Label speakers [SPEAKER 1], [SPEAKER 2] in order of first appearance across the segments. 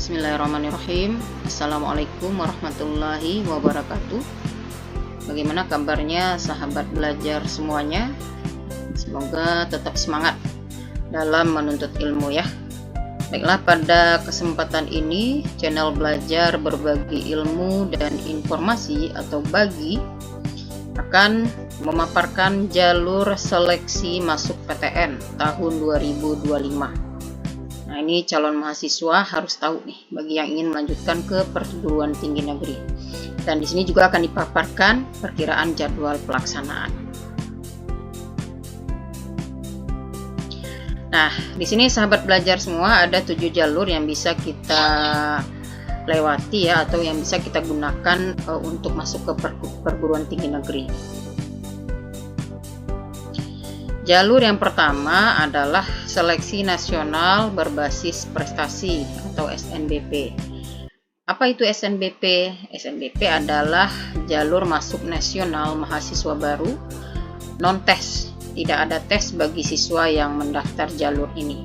[SPEAKER 1] Bismillahirrahmanirrahim. Assalamualaikum warahmatullahi wabarakatuh. Bagaimana kabarnya sahabat belajar semuanya? Semoga tetap semangat dalam menuntut ilmu ya. Baiklah, pada kesempatan ini channel belajar berbagi ilmu dan informasi atau bagi akan memaparkan jalur seleksi masuk PTN tahun 2025. Nah, ini calon mahasiswa harus tahu nih bagi yang ingin melanjutkan ke perguruan tinggi negeri. Dan di sini juga akan dipaparkan perkiraan jadwal pelaksanaan. Nah, di sini sahabat belajar semua ada 7 jalur yang bisa kita lewati ya, atau yang bisa kita gunakan untuk masuk ke perguruan tinggi negeri. Jalur yang pertama adalah seleksi nasional berbasis prestasi atau SNBP. Apa itu SNBP? SNBP adalah jalur masuk nasional mahasiswa baru, non-tes. Tidak ada tes bagi siswa yang mendaftar jalur ini.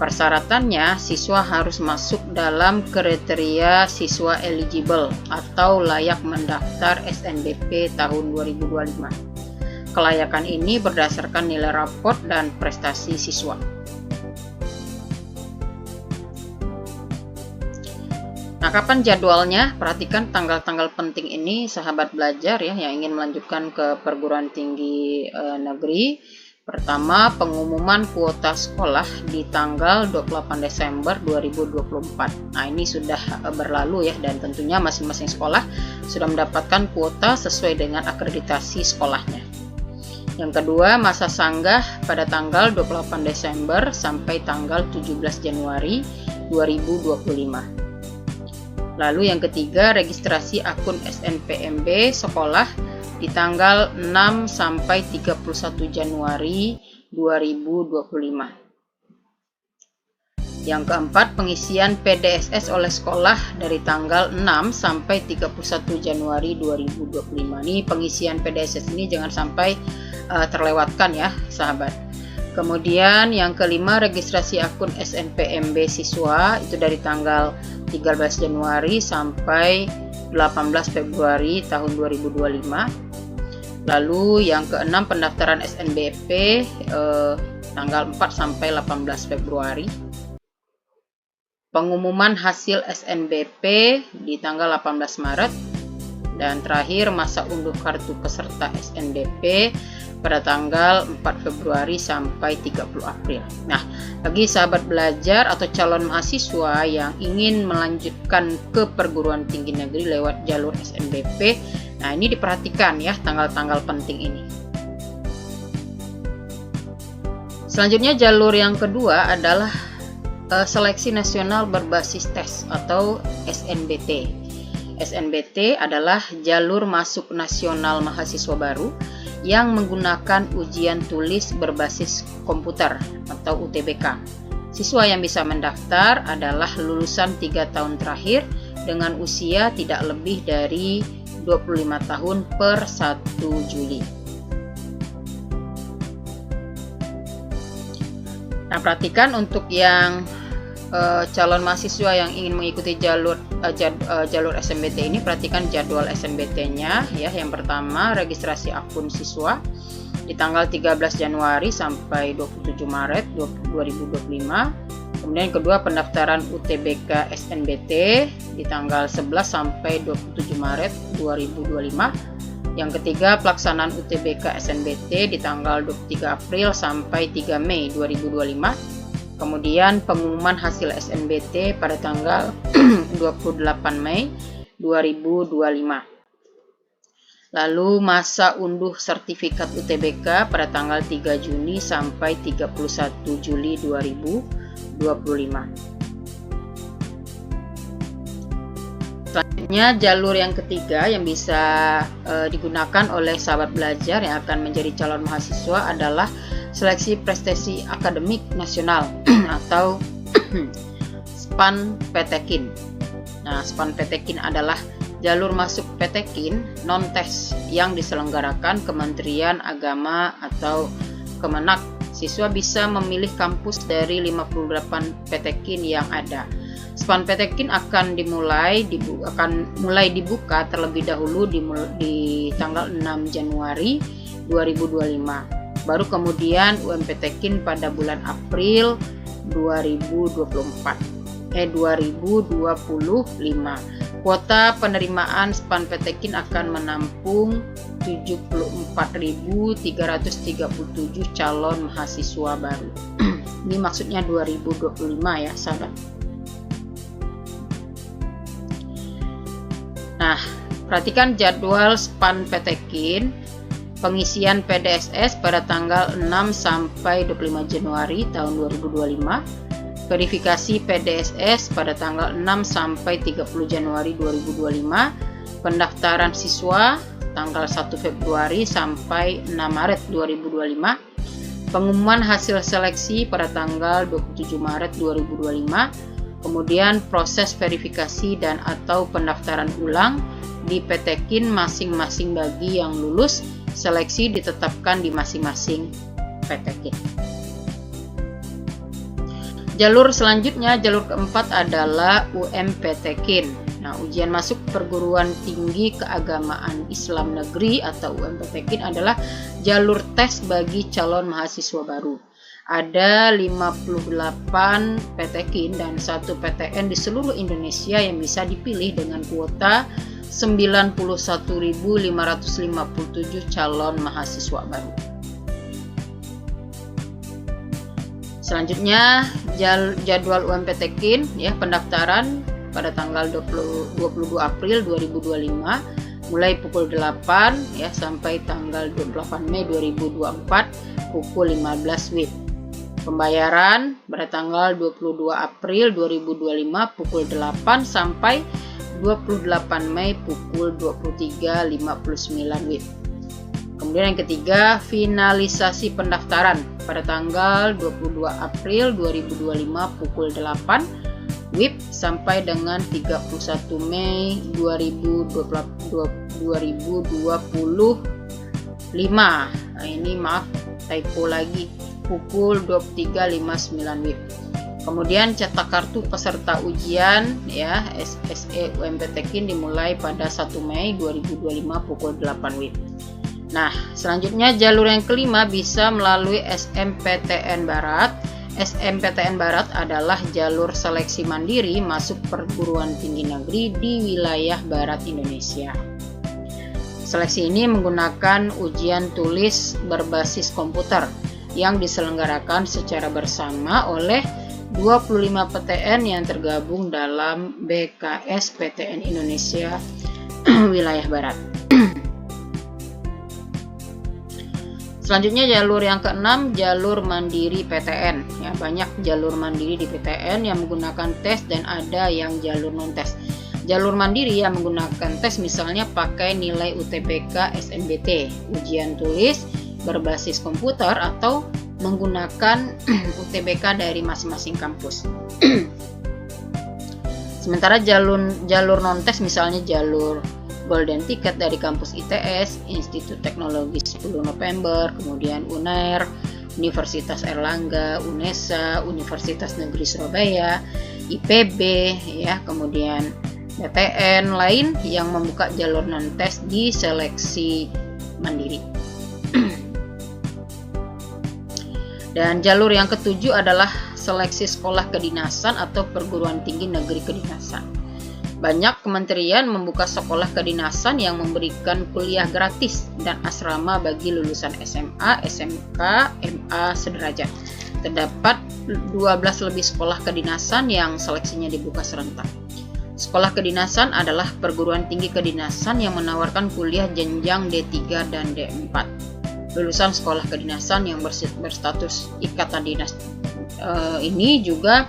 [SPEAKER 1] Persyaratannya, siswa harus masuk dalam kriteria siswa eligible atau layak mendaftar SNBP tahun 2025. Kelayakan ini berdasarkan nilai raport dan prestasi siswa. Nah, kapan jadwalnya? Perhatikan tanggal-tanggal penting ini sahabat belajar ya yang ingin melanjutkan ke perguruan tinggi negeri. Pertama, pengumuman kuota sekolah di tanggal 28 Desember 2024. Nah, ini sudah berlalu ya, dan tentunya masing-masing sekolah sudah mendapatkan kuota sesuai dengan akreditasi sekolahnya. Yang kedua, masa sanggah pada tanggal 28 Desember sampai tanggal 17 Januari 2025. Lalu yang ketiga, registrasi akun SNPMB sekolah di tanggal 6 sampai 31 Januari 2025. Yang keempat, pengisian PDSS oleh sekolah dari tanggal 6 sampai 31 Januari 2025. Ini pengisian PDSS ini jangan sampai terlewatkan ya sahabat. Kemudian yang kelima, registrasi akun SNPMB siswa itu dari tanggal 13 Januari sampai 18 Februari tahun 2025. Lalu yang keenam, pendaftaran SNBP tanggal 4 sampai 18 Februari. Pengumuman hasil SNBP di tanggal 18 Maret. Dan terakhir, masa unduh kartu peserta SNBP pada tanggal 4 Februari sampai 30 April. Nah, bagi sahabat belajar atau calon mahasiswa yang ingin melanjutkan ke perguruan tinggi negeri lewat jalur SNBP, nah ini diperhatikan ya tanggal-tanggal penting ini. Selanjutnya, jalur yang kedua adalah seleksi nasional berbasis tes atau SNBT. SNBT adalah jalur masuk nasional mahasiswa baru yang menggunakan ujian tulis berbasis komputer atau UTBK. Siswa yang bisa mendaftar adalah lulusan 3 tahun terakhir dengan usia tidak lebih dari 25 tahun per 1 Juli. Nah, perhatikan untuk yang calon mahasiswa yang ingin mengikuti jalur SNBT ini, perhatikan jadwal SNBT-nya ya. Yang pertama, registrasi akun siswa di tanggal 13 Januari sampai 27 Maret 2025. Kemudian kedua, pendaftaran UTBK SNBT di tanggal 11 sampai 27 Maret 2025. Yang ketiga, pelaksanaan UTBK SNBT di tanggal 23 April sampai 3 Mei 2025. Kemudian pengumuman hasil SNBT pada tanggal 28 Mei 2025. Lalu masa unduh sertifikat UTBK pada tanggal 3 Juni sampai 31 Juli 2025. Selanjutnya, jalur yang ketiga yang bisa digunakan oleh sahabat belajar yang akan menjadi calon mahasiswa adalah seleksi prestasi akademik nasional atau SPAN PTKIN. Nah, SPAN PTKIN adalah jalur masuk PTKIN non-tes yang diselenggarakan Kementerian Agama atau Kemenak. Siswa bisa memilih kampus dari 58 PTKIN yang ada. SPANPTKIN akan mulai dibuka terlebih dahulu di tanggal 6 Januari 2025. Baru kemudian UMPTKIN pada bulan April 2025. Kuota penerimaan SPANPTKIN akan menampung 74.337 calon mahasiswa baru. Ini maksudnya 2025 ya, sahabat. Nah, perhatikan jadwal SPANPTKIN pengisian PDSS pada tanggal 6 sampai 25 Januari tahun 2025. Verifikasi PDSS pada tanggal 6 sampai 30 Januari 2025. Pendaftaran siswa tanggal 1 Februari sampai 6 Maret 2025. Pengumuman hasil seleksi pada tanggal 27 Maret 2025. Kemudian proses verifikasi dan atau pendaftaran ulang di PTKIN masing-masing bagi yang lulus seleksi ditetapkan di masing-masing PTKIN. Jalur selanjutnya, jalur keempat adalah UMPTKIN. Nah, ujian masuk perguruan tinggi keagamaan Islam negeri atau UMPTKIN adalah jalur tes bagi calon mahasiswa baru. Ada 58 PTKIN dan 1 PTN di seluruh Indonesia yang bisa dipilih dengan kuota 91.557 calon mahasiswa baru. Selanjutnya jadwal UMPTKIN ya, pendaftaran pada tanggal 22 April 2025 mulai pukul 8 ya sampai tanggal 28 Mei 2024 pukul 15 WIB. Pembayaran pada tanggal 22 April 2025 pukul 8 sampai 28 Mei pukul 23.59 WIB. Kemudian yang ketiga, finalisasi pendaftaran pada tanggal 22 April 2025 pukul 8 WIB sampai dengan 31 Mei 2025. Nah, ini maaf typo lagi, pukul 23.59 WIB. Kemudian cetak kartu peserta ujian ya SSE UMPTKIN dimulai pada 1 Mei 2025 pukul 8 WIB. Nah, selanjutnya jalur yang kelima bisa melalui SMPTN Barat. SMPTN Barat adalah jalur seleksi mandiri masuk perguruan tinggi negeri di wilayah barat Indonesia. Seleksi ini menggunakan ujian tulis berbasis komputer yang diselenggarakan secara bersama oleh 25 PTN yang tergabung dalam BKS PTN Indonesia wilayah barat. Selanjutnya jalur yang keenam, jalur mandiri PTN. Ya, banyak jalur mandiri di PTN yang menggunakan tes dan ada yang jalur non-tes. Jalur mandiri yang menggunakan tes misalnya pakai nilai UTBK SNBT, ujian tulis berbasis komputer atau menggunakan UTBK dari masing-masing kampus. Sementara jalur non-tes misalnya jalur Golden Ticket dari kampus ITS, Institut Teknologi 10 November, kemudian UNAIR, Universitas Erlangga, UNESA, Universitas Negeri Surabaya, IPB, ya, kemudian PTN lain yang membuka jalur non-tes di seleksi mandiri. Dan jalur yang ketujuh adalah seleksi sekolah kedinasan atau perguruan tinggi negeri kedinasan. Banyak kementerian membuka sekolah kedinasan yang memberikan kuliah gratis dan asrama bagi lulusan SMA, SMK, MA sederajat. Terdapat 12 lebih sekolah kedinasan yang seleksinya dibuka serentak. Sekolah kedinasan adalah perguruan tinggi kedinasan yang menawarkan kuliah jenjang D3 dan D4. Lulusan sekolah kedinasan yang berstatus ikatan dinas ini juga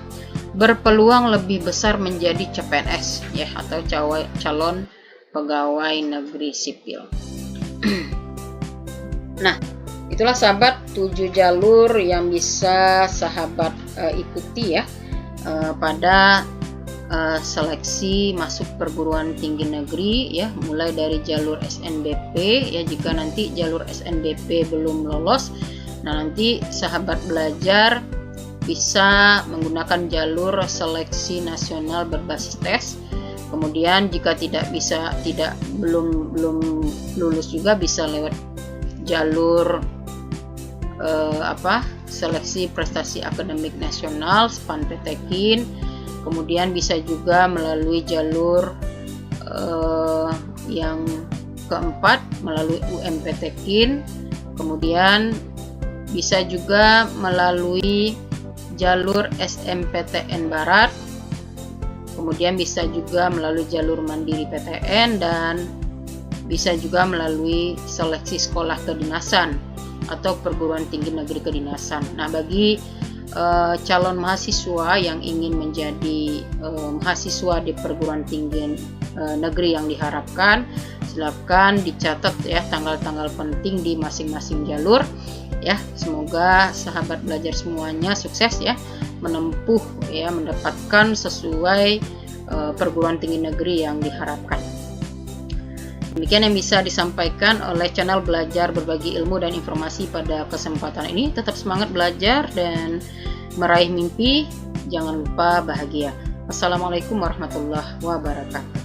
[SPEAKER 1] berpeluang lebih besar menjadi CPNS ya atau calon pegawai negeri sipil. Nah, itulah sahabat 7 jalur yang bisa sahabat ikuti ya pada seleksi masuk perguruan tinggi negeri ya, mulai dari jalur SNBP ya. Jika nanti jalur SNBP belum lolos, nah nanti sahabat belajar bisa menggunakan jalur seleksi nasional berbasis tes. Kemudian jika belum lulus juga bisa lewat jalur seleksi prestasi akademik nasional SPAN-PTKIN. Kemudian bisa juga melalui jalur yang keempat melalui UMPTKIN. Kemudian bisa juga melalui jalur SMPTN Barat. Kemudian bisa juga melalui jalur Mandiri PTN dan bisa juga melalui seleksi sekolah kedinasan atau perguruan tinggi negeri kedinasan. Nah, bagi calon mahasiswa yang ingin menjadi mahasiswa di perguruan tinggi negeri yang diharapkan, silakan dicatat ya tanggal-tanggal penting di masing-masing jalur ya. Semoga sahabat belajar semuanya sukses ya menempuh ya, mendapatkan sesuai perguruan tinggi negeri yang diharapkan. Demikian yang bisa disampaikan oleh channel Belajar Berbagi Ilmu dan Informasi pada kesempatan ini. Tetap semangat belajar dan meraih mimpi. Jangan lupa bahagia. Wassalamualaikum warahmatullahi wabarakatuh.